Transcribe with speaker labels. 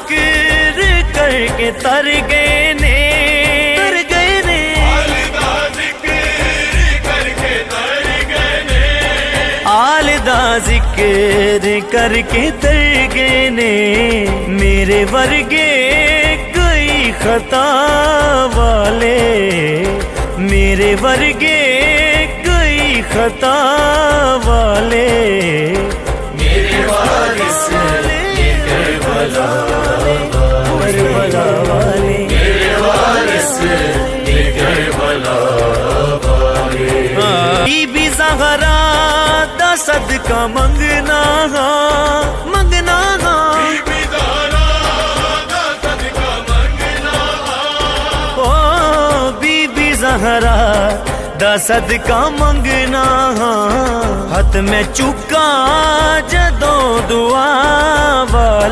Speaker 1: ذکر کر کے تر گئے نے آل دا ذکر کر کے تر گئے نے آل دا ذکر کر کے تر گئے نے میرے ورگے کئی خطا والے میرے ورگے کئی خطا والے میرے وارث یہ کربلا والے میرے وارث یہ کربلا والے بی بی زہرا دا صدقہ منگنا منگنا بی بی زہرا دا صدقہ منگنا او بی بی زہرا دا صدقہ منگنا ہاتھ میں چکا جدوں دعا والے